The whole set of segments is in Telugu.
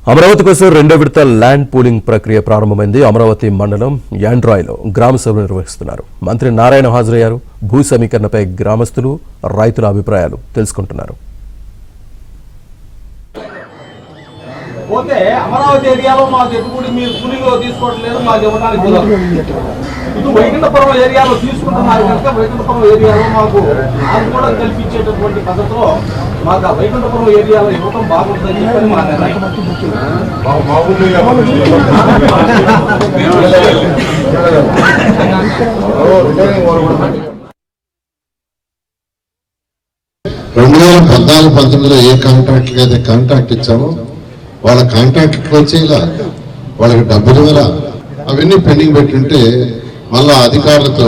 అమరావతి కోసం రెండో విడత ల్యాండ్ పూలింగ్ ప్రక్రియ ప్రారంభమైంది. అమరావతి మండలం యాండ్రాయ్లో గ్రామ సభలు నిర్వహిస్తున్నారు. మంత్రి నారాయణ హాజరయ్యారు. భూ సమీకరణపై గ్రామస్తులు, రైతుల అభిప్రాయాలు తెలుసుకుంటున్నారు. పోతే అమరావతి ఏరియాలో మాకు ఎప్పుడు మీరు కూలింగ్లో తీసుకోవడం లేదు, మాకు ఇవ్వడానికి ఇటు వైకుంఠపురం ఏరియాలో తీసుకుంటున్నారు కనుక వైకుంఠపురం ఏరియాలో మాకు అది కూడా కల్పించేటటువంటి పద్ధతిలో మాకు ఆ వైకుంఠపురం ఏరియాలో ఇవ్వడం బాగుంటుందని చెప్పని మా నిర్ణయం. ఏ కాంట్రాక్ట్కి అయితే కాంట్రాక్ట్ ఇచ్చామో వాళ్ళ కాంట్రాక్ట్ వచ్చేలా వాళ్ళకి డబ్బులు ఇవ్వరా అవన్నీ పెండింగ్ పెట్టుంటే మళ్ళా అధికారులతో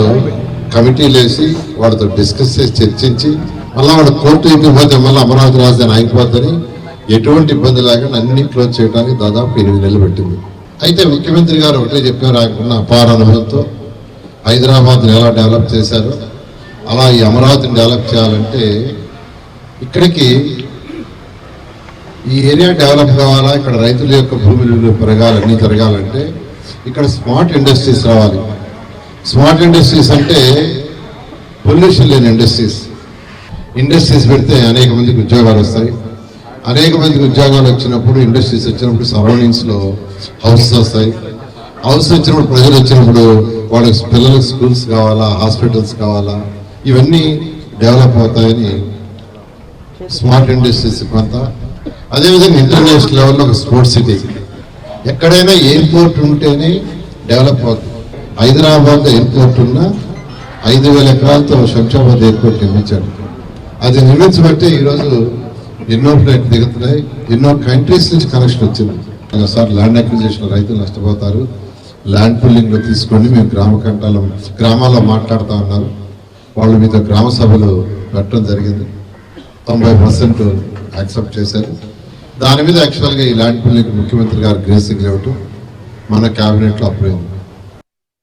కమిటీలు వేసి వాళ్ళతో డిస్కస్ చేసి చర్చించి మళ్ళీ వాళ్ళ కోర్టు ఇవ్వకపోతే మళ్ళీ అమరావతి రాజధాని ఆగిపోద్దని ఎటువంటి ఇబ్బంది లేకుండా అన్ని క్లోజ్ చేయడానికి దాదాపు 8 నెలలు పెట్టింది. అయితే ముఖ్యమంత్రి గారు ఒకటే చెప్పారు, ఆయనకున్న అపార అనుభవంతో హైదరాబాద్ని ఎలా డెవలప్ చేశారో అలా ఈ అమరావతిని డెవలప్ చేయాలంటే ఇక్కడికి ఈ ఏరియా డెవలప్ కావాలా, ఇక్కడ రైతుల యొక్క భూములు పెరగాలి, అన్నీ జరగాలంటే ఇక్కడ స్మార్ట్ ఇండస్ట్రీస్ రావాలి. స్మార్ట్ ఇండస్ట్రీస్ అంటే పొల్యూషన్ లేని ఇండస్ట్రీస్ పెడితే అనేక మందికి ఉద్యోగాలు వస్తాయి. అనేక మందికి ఉద్యోగాలు వచ్చినప్పుడు, ఇండస్ట్రీస్ వచ్చినప్పుడు సరౌండింగ్స్లో హౌసెస్ వస్తాయి. హౌస్ వచ్చినప్పుడు, ప్రజలు వచ్చినప్పుడు వాళ్ళకి పిల్లలకు స్కూల్స్ కావాలా, హాస్పిటల్స్ కావాలా, ఇవన్నీ డెవలప్ అవుతాయని స్మార్ట్ ఇండస్ట్రీస్ కొంత. అదేవిధంగా ఇంటర్నేషనల్ లెవెల్లో ఒక స్పోర్ట్స్ సిటీ, ఎక్కడైనా ఎయిర్పోర్ట్ ఉంటేనే డెవలప్ అవుతుంది. హైదరాబాద్ ఎయిర్పోర్ట్ ఉన్న 5,000 ఎకరాలతో శంషాబాద్ ఎయిర్పోర్ట్ నిర్మించాడు. అది నిర్మించబట్టే ఈరోజు ఎన్నో ఫ్లైట్ దిగుతున్నాయి, ఎన్నో కంట్రీస్ నుంచి కనెక్షన్ వచ్చింది. ఒకసారి ల్యాండ్ అక్విజిషన్ రైతులు నష్టపోతారు, ల్యాండ్ పుల్లింగ్లో తీసుకొని మేము గ్రామాల్లో మాట్లాడుతూ ఉన్నారు. వాళ్ళు మీతో గ్రామ సభలు పెట్టడం జరిగింది. 90% యాక్సెప్ట్ చేశారు. దాని మీద యాక్చువల్గా ఈ ల్యాండ్ పుల్లింగ్ ముఖ్యమంత్రి గారు గ్రేసింగ్ ఇవ్వటం మన క్యాబినెట్లో అప్రూవ్ అయింది.